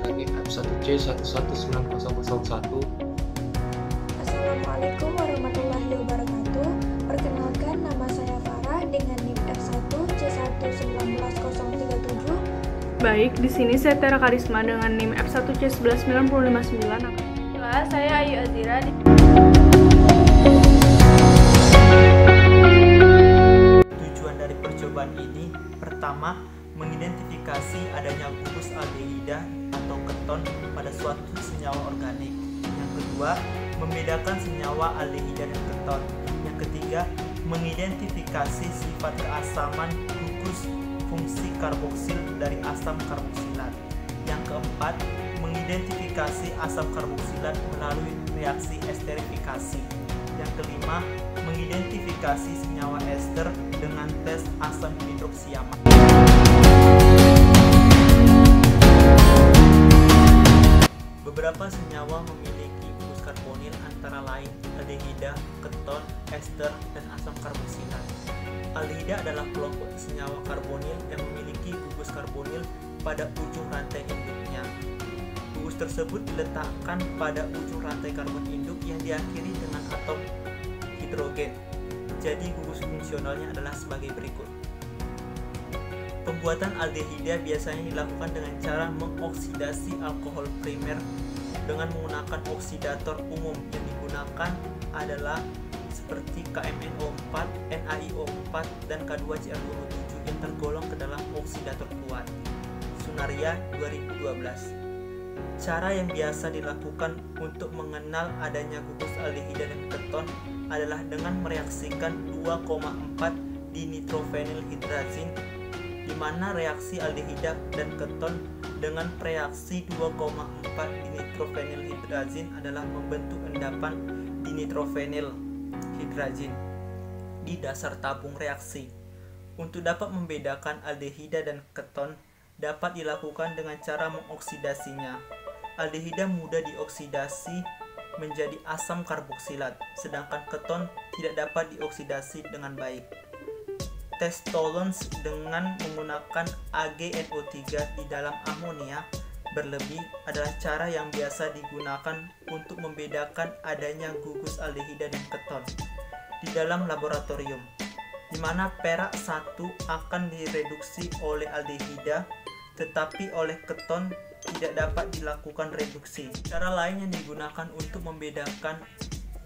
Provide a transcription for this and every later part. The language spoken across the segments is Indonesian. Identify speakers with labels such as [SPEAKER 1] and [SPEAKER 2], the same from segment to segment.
[SPEAKER 1] dengan NIM F1C119001.
[SPEAKER 2] Assalamualaikum warahmatullahi wabarakatuh. Perkenalkan, nama saya Farah dengan NIM F1C119037.
[SPEAKER 3] Baik, di sini saya Tera Karisma dengan NIM F1C11959.
[SPEAKER 4] Saya Ayu Azira.
[SPEAKER 5] Tujuan dari percobaan ini, pertama, mengidentifikasi adanya gugus aldehida atau keton pada suatu senyawa organik. Yang kedua, membedakan senyawa aldehida dan keton. Yang ketiga, mengidentifikasi sifat keasaman gugus fungsi karboksil dari asam karboksilat. Yang keempat, mengidentifikasi asam karboksilat melalui reaksi esterifikasi. Yang kelima, mengidentifikasi senyawa ester dengan tes asam hidroksiamat. Beberapa senyawa memiliki gugus karbonil antara lain aldehida, keton, ester, dan asam karboksilat. Aldehida adalah kelompok senyawa karbonil yang memiliki gugus karbonil pada ujung rantai induknya. Gugus tersebut diletakkan pada ujung rantai karbon induk yang diakhiri dengan atom hidrogen. Jadi gugus fungsionalnya adalah sebagai berikut. Pembuatan aldehida biasanya dilakukan dengan cara mengoksidasi alkohol primer dengan menggunakan oksidator umum. Yang digunakan adalah seperti KMNO4, NaIO4, dan K2Cr2O7 yang tergolong ke dalam oksidator kuat. Sunaria 2012. Cara yang biasa dilakukan untuk mengenal adanya gugus aldehida dan keton adalah dengan mereaksikan 2,4 dinitrophenylhydrazine, di mana reaksi aldehida dan keton dengan reaksi 2,4 dinitrophenylhydrazine adalah membentuk endapan dinitrophenylhydrazine di dasar tabung reaksi. Untuk dapat membedakan aldehida dan keton dapat dilakukan dengan cara mengoksidasinya. Aldehida mudah dioksidasi menjadi asam karboksilat, sedangkan keton tidak dapat dioksidasi dengan baik. Tes Tollens dengan menggunakan AgNO3 di dalam amonia berlebih adalah cara yang biasa digunakan untuk membedakan adanya gugus aldehida dan keton di dalam laboratorium, di mana perak 1 akan direduksi oleh aldehida, tetapi oleh keton tidak dapat dilakukan reduksi. Cara lain yang digunakan untuk membedakan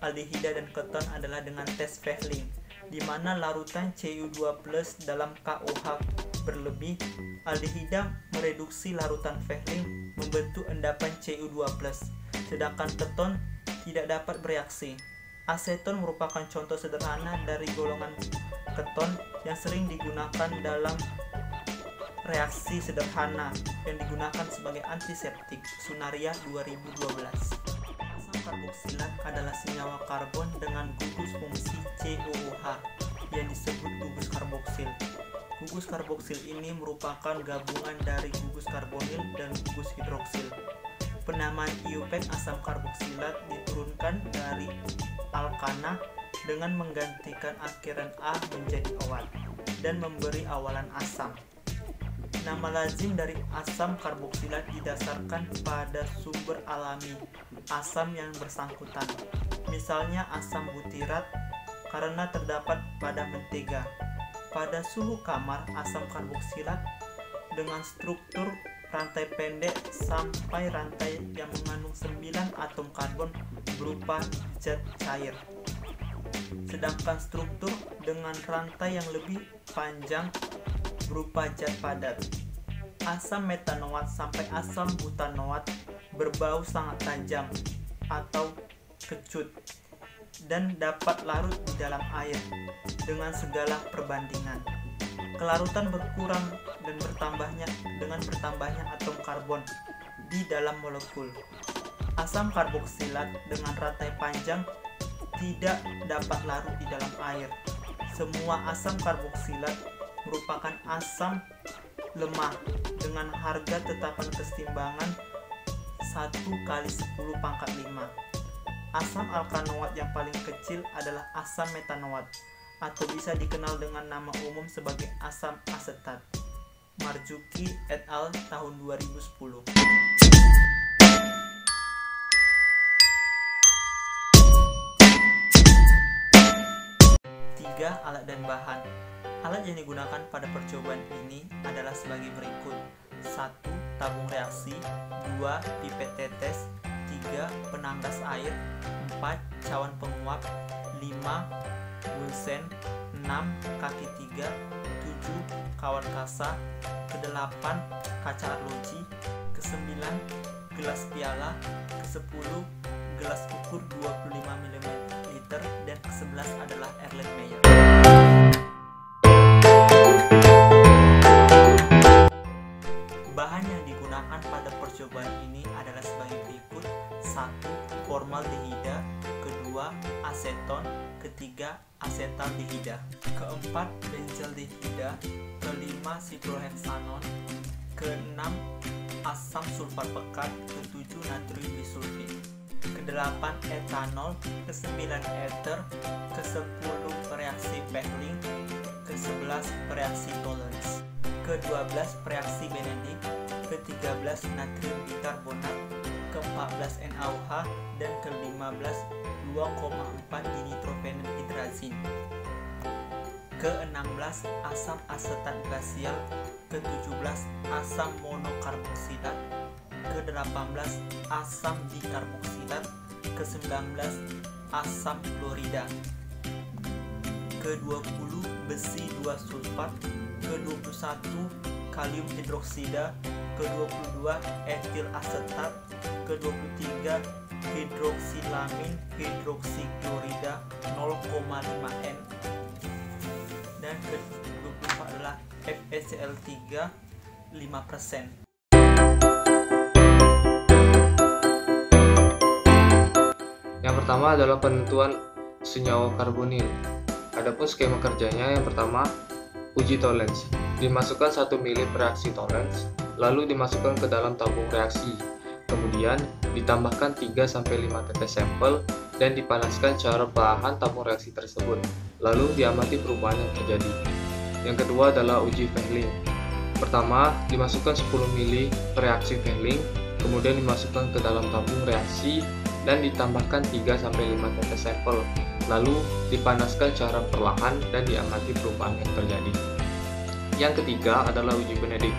[SPEAKER 5] aldehida dan keton adalah dengan tes Fehling, di mana larutan Cu2+ dalam KOH berlebih, aldehida mereduksi larutan Fehling membentuk endapan Cu2+, sedangkan keton tidak dapat bereaksi. Aseton merupakan contoh sederhana dari golongan keton yang sering digunakan dalam reaksi sederhana yang digunakan sebagai antiseptik. Sunaria 2012. Asam karboksilat adalah senyawa karbon dengan gugus fungsi COOH yang disebut gugus karboksil. Gugus karboksil ini merupakan gabungan dari gugus karbonil dan gugus hidroksil. Penamaan IUPAC asam karboksilat diturunkan dari alkana dengan menggantikan akhiran A menjadi owat dan memberi awalan asam. Nama lazim dari asam karboksilat didasarkan pada sumber alami asam yang bersangkutan, misalnya asam butirat karena terdapat pada mentega. Pada suhu kamar, asam karboksilat dengan struktur rantai pendek sampai rantai yang mengandung 9 atom karbon berupa zat cair. Sedangkan struktur dengan rantai yang lebih panjang berupa zat padat. Asam metanoat sampai asam butanoat berbau sangat tajam atau kecut dan dapat larut di dalam air dengan segala perbandingan. Kelarutan berkurang dan dengan bertambahnya atom karbon di dalam molekul. Asam karboksilat dengan rantai panjang tidak dapat larut di dalam air. Semua asam karboksilat merupakan asam lemah dengan harga tetapan kesetimbangan 1/10⁵. Asam alkanoat yang paling kecil adalah asam metanoat, atau bisa dikenal dengan nama umum sebagai asam asetat. Marzuki et al. Tahun 2010. Tiga, alat dan bahan. Alat yang digunakan pada percobaan ini adalah sebagai berikut. 1. Tabung reaksi. 2. Pipet tetes. 3. Penanggas air. 4. Cawan penguap. 5. Bunsen. 6. Kaki 3. 7. Kawan kasa. Ke-8. Kaca arloji. Ke-9. Gelas piala. Ke-10. Gelas ukur 25 mm. Dan ke-11 adalah Erlenmeyer. Bahan yang digunakan pada percobaan ini adalah sebagai berikut. 1. Formaldehida. 2. Aseton. 3. Asetaldehida. 4. Benzaldehida. 5. Sikloheksanon. 6. Asam sulfat pekat. 7. Natrium bisulfit. 8. Etanol. 9. Ether. 10. Reaksi Pehling. 11. Reaksi Tollens. 12. Reaksi Benedict. 13. Natrium bikarbonat. 14. NaOH. Dan 15. 2,4 dinitrofenilhidrazin. 16. Asam asetat glasial. 17. Asam monokarboksilat. 18. Asam dikarboksilat. 19. Asam klorida. 20. Besi 2 sulfat. 21. Kalium hidroksida. 22. Etil asetat. 23. Hidroksilamin hidroksiklorida 0,5 N. Dan ke-24 adalah FeCl3 5%.
[SPEAKER 1] Yang pertama adalah penentuan senyawa karbonil. Adapun skema kerjanya, yang pertama uji Tollens. Dimasukkan 1 ml reaksi Tollens, lalu dimasukkan ke dalam tabung reaksi. Kemudian ditambahkan 3-5 tetes sampel dan dipanaskan secara perlahan tabung reaksi tersebut. Lalu diamati perubahan yang terjadi. Yang kedua adalah uji Pehling. Pertama, dimasukkan 10 ml reaksi Pehling, kemudian dimasukkan ke dalam tabung reaksi dan ditambahkan 3-5 tetes sampel, lalu dipanaskan secara perlahan dan diamati perubahan yang terjadi. Yang ketiga adalah uji Benedict.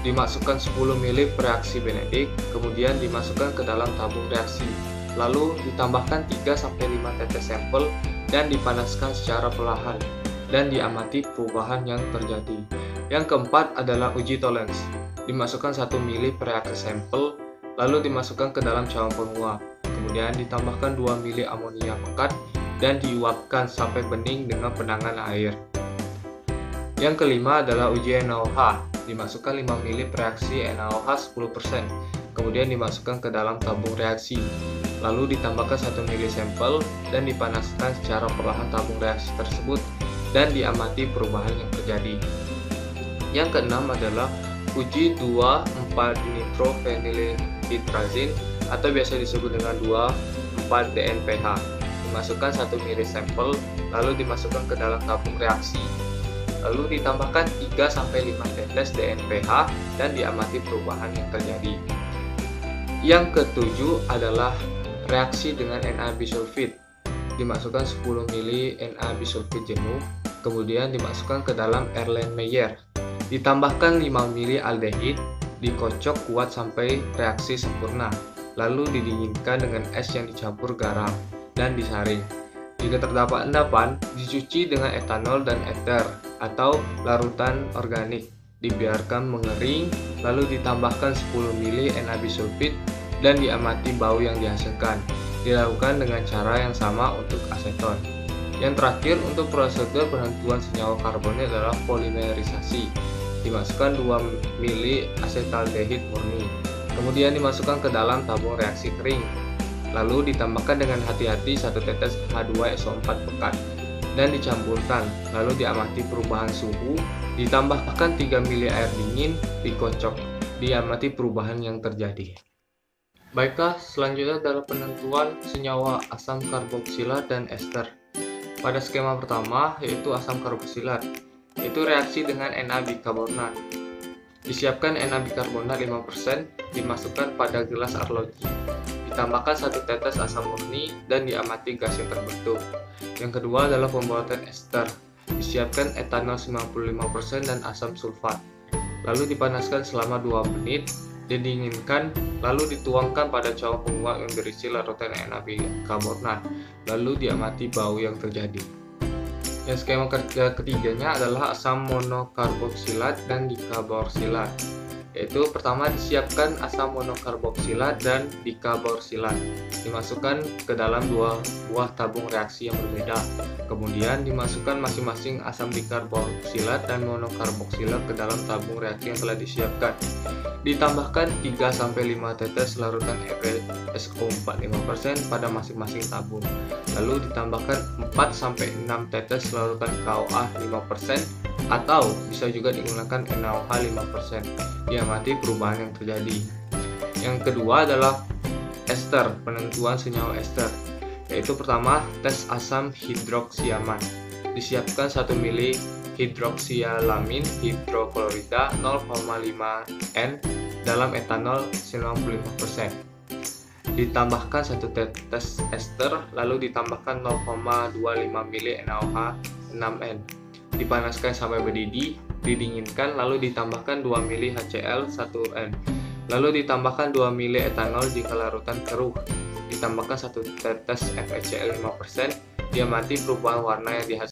[SPEAKER 1] Dimasukkan 10 ml reaksi Benedict, kemudian dimasukkan ke dalam tabung reaksi, lalu ditambahkan 3-5 tetes sampel dan dipanaskan secara perlahan dan diamati perubahan yang terjadi. Yang keempat adalah uji Tollens. Dimasukkan 1 ml reaksi sampel, lalu dimasukkan ke dalam cawan penguap, kemudian ditambahkan 2 ml amonia pekat dan diuapkan sampai bening dengan penangan air. Yang kelima adalah uji NaOH. Dimasukkan 5 ml reaksi NaOH 10%, kemudian dimasukkan ke dalam tabung reaksi, lalu ditambahkan 1 ml sampel dan dipanaskan secara perlahan tabung reaksi tersebut dan diamati perubahan yang terjadi. Yang keenam adalah uji 2,4-dinitrofenilhidrazin atau biasa disebut dengan 2,4-DNPH. Dimasukkan 1 ml sampel, lalu dimasukkan ke dalam tabung reaksi, lalu ditambahkan 3-5 tetes DNPH dan diamati perubahan yang terjadi. Yang ketujuh adalah reaksi dengan Na bisulfit. Dimasukkan 10 ml Na bisulfit jenuh, kemudian dimasukkan ke dalam Erlenmeyer. Ditambahkan 5 ml aldehid, dikocok kuat sampai reaksi sempurna, lalu didinginkan dengan es yang dicampur garam dan disaring. Jika terdapat endapan, dicuci dengan etanol dan ether atau larutan organik, dibiarkan mengering, lalu ditambahkan 10 ml Na bisulfit dan diamati bau yang dihasilkan. Dilakukan dengan cara yang sama untuk aseton. Yang terakhir, untuk prosedur penentuan senyawa karbonil adalah polimerisasi. Dimasukkan 2 ml asetaldehid murni, kemudian dimasukkan ke dalam tabung reaksi kering, lalu ditambahkan dengan hati-hati 1 tetes H2SO4 pekat dan dicampurkan, lalu diamati perubahan suhu, ditambahkan 3 ml air dingin, dikocok, diamati perubahan yang terjadi. Baiklah, selanjutnya adalah penentuan senyawa asam karboksilat dan ester. Pada skema pertama, yaitu asam karboksilat, yaitu reaksi dengan Na-bikarbonat. Disiapkan Na-bikarbonat 5%, dimasukkan pada gelas arloji. Ditambahkan 1 tetes asam murni dan diamati gas yang terbentuk. Yang kedua adalah pembuatan ester. Disiapkan etanol 95% dan asam sulfat. Lalu dipanaskan selama 2 menit, didinginkan, lalu dituangkan pada cawan penguap yang berisi larutan Na-bikarbonat. Lalu diamati bau yang terjadi. Yang skema kerja ketiganya adalah asam monokarboksilat dan dikaborsilat, yaitu pertama disiapkan asam monokarboksilat dan dikaborsilat, dimasukkan ke dalam 2 buah tabung reaksi yang berbeda. Kemudian dimasukkan masing-masing asam dikarboksilat dan monokarboksilat ke dalam tabung reaksi yang telah disiapkan. Ditambahkan 3-5 tetes larutan FeSO4 5% pada masing-masing tabung. Lalu ditambahkan 4-6 tetes larutan KOA 5% atau bisa juga digunakan NaOH 5%. Diamati perubahan yang terjadi. Yang kedua adalah ester, penentuan senyawa ester, yaitu pertama tes asam hidroksiaman. Disiapkan 1 ml hidroksialamin hidroklorida 0,5 N dalam etanol 95%. Ditambahkan 1 tetes ester, lalu ditambahkan 0,25 ml NaOH 6N. Dipanaskan sampai mendidih, didinginkan, lalu ditambahkan 2 ml HCl 1N. Lalu ditambahkan 2 ml etanol jika larutan keruh. Ditambahkan 1 tetes FeCl 5%, diamati perubahan warna yang dihasilkan.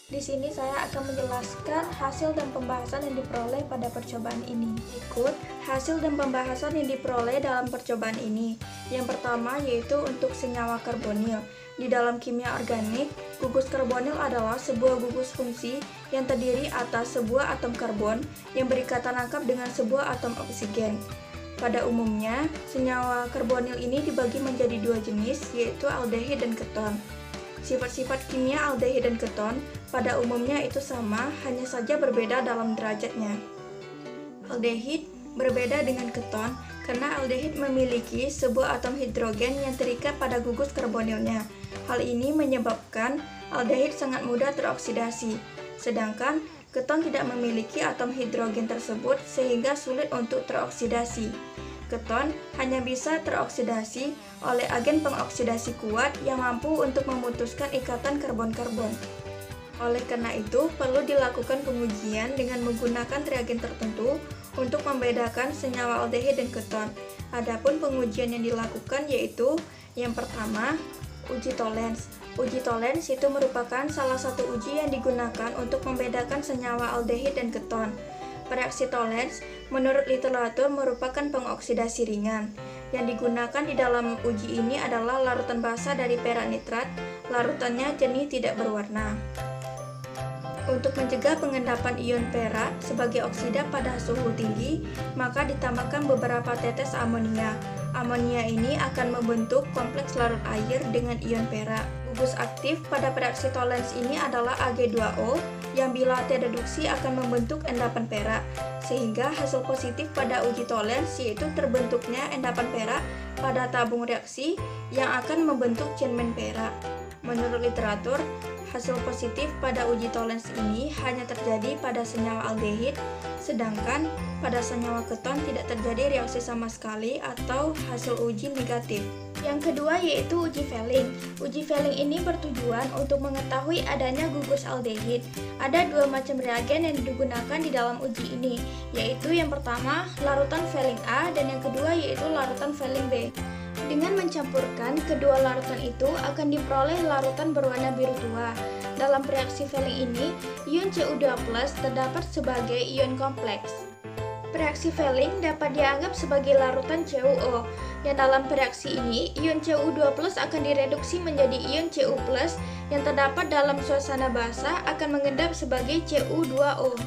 [SPEAKER 2] Di sini saya akan menjelaskan hasil dan pembahasan yang diperoleh pada percobaan ini. Ikut hasil dan pembahasan yang diperoleh dalam percobaan ini. Yang pertama yaitu untuk senyawa karbonil. Di dalam kimia organik, gugus karbonil adalah sebuah gugus fungsi yang terdiri atas sebuah atom karbon yang berikatan lengkap dengan sebuah atom oksigen. Pada umumnya, senyawa karbonil ini dibagi menjadi 2 jenis, yaitu aldehid dan keton. Sifat-sifat kimia aldehid dan keton pada umumnya itu sama, hanya saja berbeda dalam derajatnya. Aldehid berbeda dengan keton karena aldehid memiliki sebuah atom hidrogen yang terikat pada gugus karbonilnya. Hal ini menyebabkan aldehid sangat mudah teroksidasi, sedangkan keton tidak memiliki atom hidrogen tersebut sehingga sulit untuk teroksidasi. Keton hanya bisa teroksidasi oleh agen pengoksidasi kuat yang mampu untuk memutuskan ikatan karbon-karbon. Oleh karena itu, perlu dilakukan pengujian dengan menggunakan reagen tertentu untuk membedakan senyawa aldehid dan keton. Adapun pengujian yang dilakukan yaitu yang pertama, uji Tollens. Uji Tollens itu merupakan salah satu uji yang digunakan untuk membedakan senyawa aldehid dan keton. Reaksi Tollens menurut literatur merupakan pengoksidasi ringan. Yang digunakan di dalam uji ini adalah larutan basa dari perak nitrat, larutannya jernih tidak berwarna. Untuk mencegah pengendapan ion perak sebagai oksida pada suhu tinggi, maka ditambahkan beberapa tetes amonia. Amonia ini akan membentuk kompleks larut air dengan ion perak. Gugus aktif pada reaksi Tollens ini adalah Ag2O yang bila tereduksi akan membentuk endapan perak, sehingga hasil positif pada uji Tollens yaitu terbentuknya endapan perak pada tabung reaksi yang akan membentuk cermin perak. Menurut literatur, hasil positif pada uji Tollens ini hanya terjadi pada senyawa aldehid, sedangkan pada senyawa keton tidak terjadi reaksi sama sekali atau hasil uji negatif. Yang kedua yaitu uji Fehling. Uji Fehling ini bertujuan untuk mengetahui adanya gugus aldehid. Ada 2 macam reagen yang digunakan di dalam uji ini, yaitu yang pertama larutan Fehling A dan yang kedua yaitu larutan Fehling B. Dengan mencampurkan kedua larutan itu akan diperoleh larutan berwarna biru tua. Dalam reaksi Fehling ini, ion Cu2+ terdapat sebagai ion kompleks. Reaksi Fehling dapat dianggap sebagai larutan CuO, yang dalam reaksi ini, ion Cu2+ akan direduksi menjadi ion Cu+, yang terdapat dalam suasana basah akan mengendap sebagai Cu2O.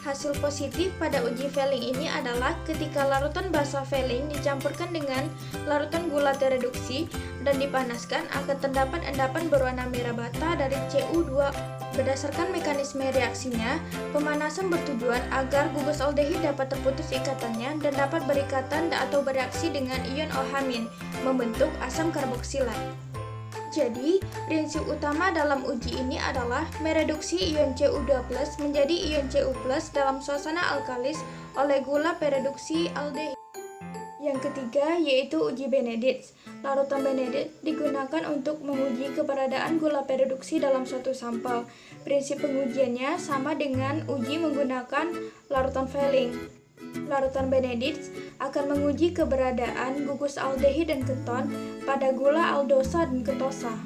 [SPEAKER 2] Hasil positif pada uji Fehling ini adalah ketika larutan basa Fehling dicampurkan dengan larutan gula tereduksi dan dipanaskan akan terdapat endapan berwarna merah bata dari Cu2. Berdasarkan mekanisme reaksinya, pemanasan bertujuan agar gugus aldehid dapat terputus ikatannya dan dapat berikatan atau bereaksi dengan ion OH- membentuk asam karboksilat. Jadi, prinsip utama dalam uji ini adalah mereduksi ion Cu2+ menjadi ion Cu+ dalam suasana alkalis oleh gula pereduksi aldehid. Yang ketiga yaitu uji Benedict's. Larutan Benedict digunakan untuk menguji keberadaan gula pereduksi dalam suatu sampel. Prinsip pengujiannya sama dengan uji menggunakan larutan Fehling. Larutan Benedict akan menguji keberadaan gugus aldehid dan keton pada gula aldosa dan ketosa.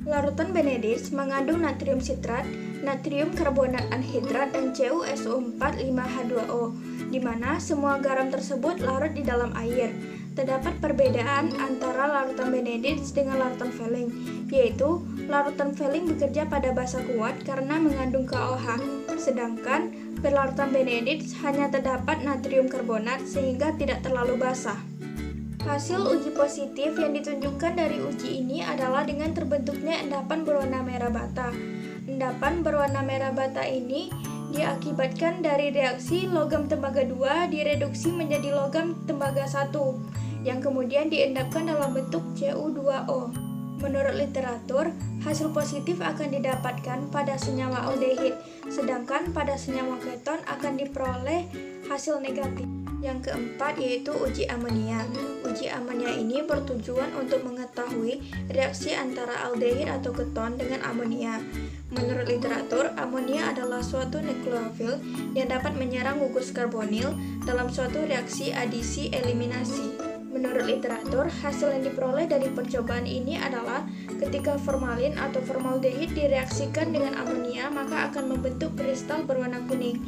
[SPEAKER 2] Larutan Benedict mengandung natrium sitrat, natrium karbonat anhidrat, dan CuSO4 5H2O, di mana semua garam tersebut larut di dalam air. Terdapat perbedaan antara larutan Benedict dengan larutan Fehling, yaitu larutan Fehling bekerja pada basa kuat karena mengandung KOH, sedangkan berlarutan Benedict hanya terdapat natrium karbonat sehingga tidak terlalu basah. Hasil uji positif yang ditunjukkan dari uji ini adalah dengan terbentuknya endapan berwarna merah bata. Endapan berwarna merah bata ini diakibatkan dari reaksi logam tembaga 2 direduksi menjadi logam tembaga 1 yang kemudian diendapkan dalam bentuk Cu2O. Menurut literatur, hasil positif akan didapatkan pada senyawa aldehid, sedangkan pada senyawa keton akan diperoleh hasil negatif. Yang keempat yaitu uji amonia. Uji amonia ini bertujuan untuk mengetahui reaksi antara aldehid atau keton dengan amonia. Menurut literatur, amonia adalah suatu nukleofil yang dapat menyerang gugus karbonil dalam suatu reaksi adisi eliminasi. Menurut literatur, hasil yang diperoleh dari percobaan ini adalah ketika formalin atau formaldehid direaksikan dengan amonia maka akan membentuk kristal berwarna kuning.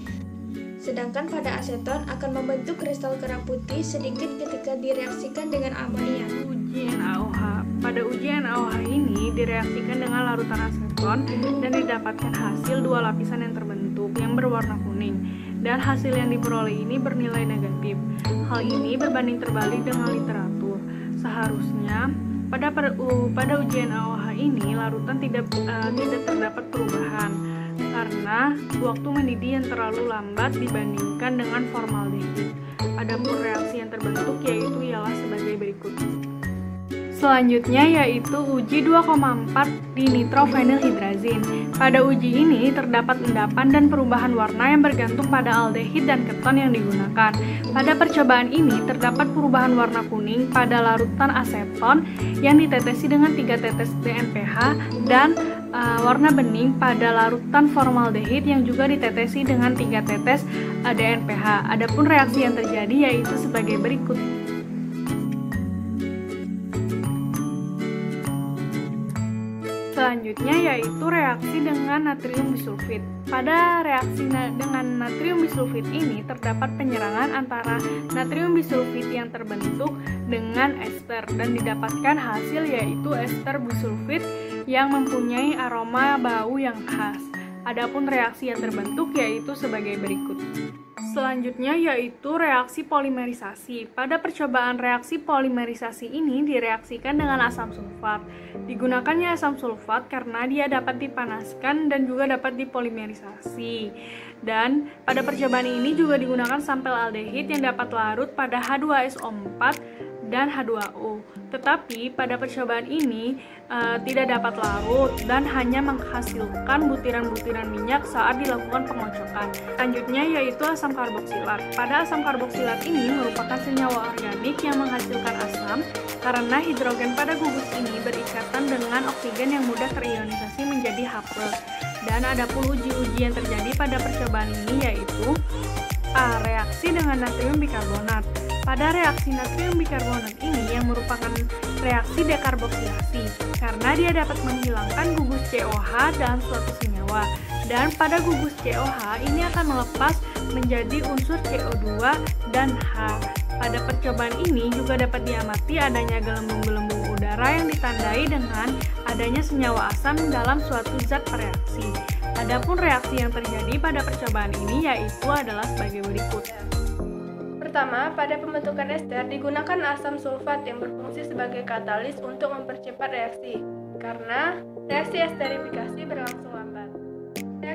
[SPEAKER 2] Sedangkan pada aseton akan membentuk kristal kerah putih sedikit ketika direaksikan dengan amonia.
[SPEAKER 3] Uji NaOH. Pada uji NaOH ini direaksikan dengan larutan aseton dan didapatkan hasil dua lapisan yang terbentuk yang berwarna kuning, dan hasil yang diperoleh ini bernilai negatif. Hal ini berbanding terbalik dengan literatur. Seharusnya pada uji NaOH ini larutan tidak terdapat perubahan karena waktu mendidih yang terlalu lambat dibandingkan dengan formaldehid. Adapun reaksi yang terbentuk ialah sebagai berikut. Selanjutnya yaitu uji 2,4 dinitrophenylhydrazine. Pada uji ini terdapat endapan dan perubahan warna yang bergantung pada aldehid dan keton yang digunakan. Pada percobaan ini terdapat perubahan warna kuning pada larutan aseton yang ditetesi dengan 3 tetes DNPH dan warna bening pada larutan formaldehid yang juga ditetesi dengan 3 tetes DNPH. Adapun reaksi yang terjadi yaitu sebagai berikut. Selanjutnya yaitu reaksi dengan natrium bisulfit. Pada reaksi dengan natrium bisulfit ini terdapat penyerangan antara natrium bisulfit yang terbentuk dengan ester dan didapatkan hasil yaitu ester bisulfit yang mempunyai aroma bau yang khas. Adapun reaksi yang terbentuk yaitu sebagai berikut. Selanjutnya yaitu reaksi polimerisasi. Pada percobaan reaksi polimerisasi ini direaksikan dengan asam sulfat. Digunakannya asam sulfat karena dia dapat dipanaskan dan juga dapat dipolimerisasi. Dan pada percobaan ini juga digunakan sampel aldehid yang dapat larut pada H2SO4 dan H2O. Tetapi pada percobaan ini tidak dapat larut dan hanya menghasilkan butiran-butiran minyak saat dilakukan pengocokan. Selanjutnya yaitu asam karboksilat. Pada asam karboksilat ini merupakan senyawa organik yang menghasilkan asam karena hidrogen pada gugus ini berikatan dengan oksigen yang mudah terionisasi menjadi H+. Dan adapun uji-uji yang terjadi pada percobaan ini yaitu A. Reaksi dengan natrium bikarbonat. Pada reaksi natrium bikarbonat ini yang merupakan reaksi dekarboksilasi karena dia dapat menghilangkan gugus COH dalam suatu senyawa, dan pada gugus COH ini akan melepas menjadi unsur CO2 dan H. Pada percobaan ini juga dapat diamati adanya gelembung-gelembung udara yang ditandai dengan adanya senyawa asam dalam suatu zat bereaksi. Adapun reaksi yang terjadi pada percobaan ini yaitu adalah sebagai berikut.
[SPEAKER 4] Pertama, pada pembentukan ester digunakan asam sulfat yang berfungsi sebagai katalis untuk mempercepat reaksi, karena reaksi esterifikasi berlangsung lambat.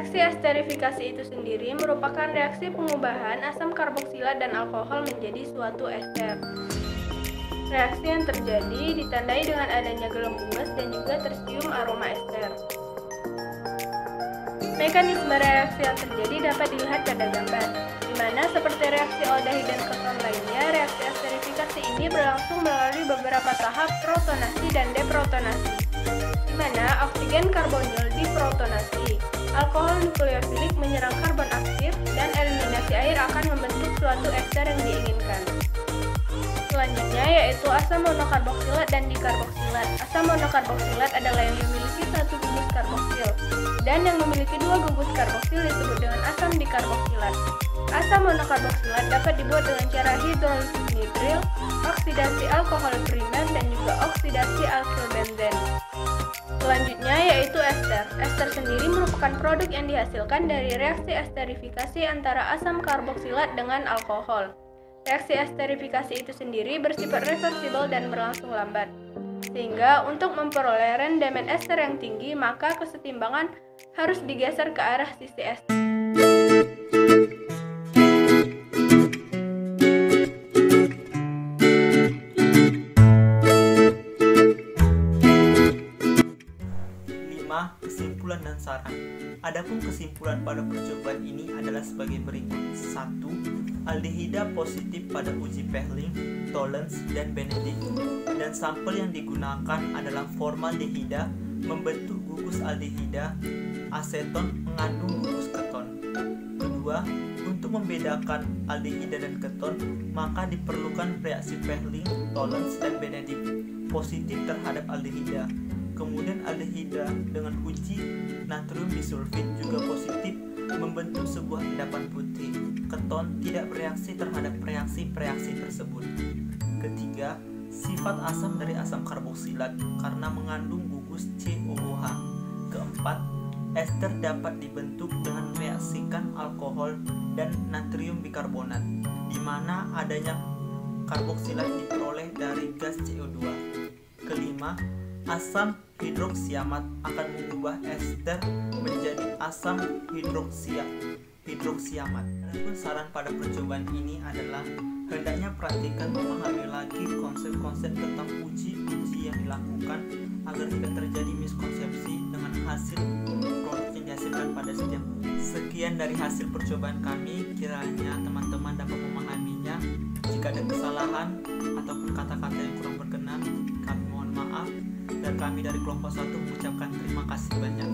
[SPEAKER 4] Reaksi esterifikasi itu sendiri merupakan reaksi pengubahan asam karboksilat dan alkohol menjadi suatu ester. Reaksi yang terjadi ditandai dengan adanya gelembungan dan juga tercium aroma ester. Mekanisme reaksi yang terjadi dapat dilihat pada gambar, di mana seperti reaksi aldehid dan keton lainnya, reaksi esterifikasi ini berlangsung melalui beberapa tahap protonasi dan deprotonasi, di mana oksigen karbonyl diprotonasi, alkohol nukleofilik menyerang karbon aktif, dan eliminasi air akan membentuk suatu ester yang diinginkan. Selanjutnya yaitu asam monokarboksilat dan dikarboksilat. Asam monokarboksilat adalah yang memiliki satu gugus karboksil, dan yang memiliki dua gugus karboksil disebut dengan asam dikarboksilat. Asam monokarboksilat dapat dibuat dengan cara hidrolisis nitril, oksidasi alkohol primer, dan juga oksidasi alkyl benzen. Selanjutnya yaitu ester. Ester sendiri merupakan produk yang dihasilkan dari reaksi esterifikasi antara asam karboksilat dengan alkohol. Reaksi esterifikasi itu sendiri bersifat reversibel dan berlangsung lambat. Sehingga untuk memperoleh rendemen ester yang tinggi, maka kesetimbangan harus digeser ke arah sisi ester.
[SPEAKER 5] Kesimpulan dan saran. Adapun kesimpulan pada percobaan ini adalah sebagai berikut. 1. Aldehida positif pada uji Pehling, Tollens, dan Benedict, dan sampel yang digunakan adalah formaldehida membentuk gugus aldehida, aseton mengandung gugus keton. 2. Untuk membedakan aldehida dan keton, maka diperlukan reaksi Pehling, Tollens, dan Benedict positif terhadap aldehida. Kemudian aldehida dengan uji natrium disulfit juga positif membentuk sebuah endapan putih. Keton tidak bereaksi terhadap reaksi-reaksi tersebut. Ketiga, sifat asam dari asam karboksilat karena mengandung gugus COOH. Keempat, ester dapat dibentuk dengan mereaksikan alkohol dan natrium bikarbonat, di mana adanya karboksilat diperoleh dari gas CO2. Kelima, asam hidroksiamat akan mengubah ester menjadi asam hidroksiamat. Adapun saran pada percobaan ini adalah hendaknya perhatikan memahami lagi konsep-konsep tentang uji-uji yang dilakukan agar tidak terjadi miskonsepsi dengan hasil produk yang dihasilkan pada setiap. Sekian dari hasil percobaan kami, kiranya teman-teman dapat memahaminya. Jika ada kesalahan ataupun kata-kata yang kurang berkenan, kami mohon maaf. Dan kami dari kelompok 1 mengucapkan terima kasih banyak.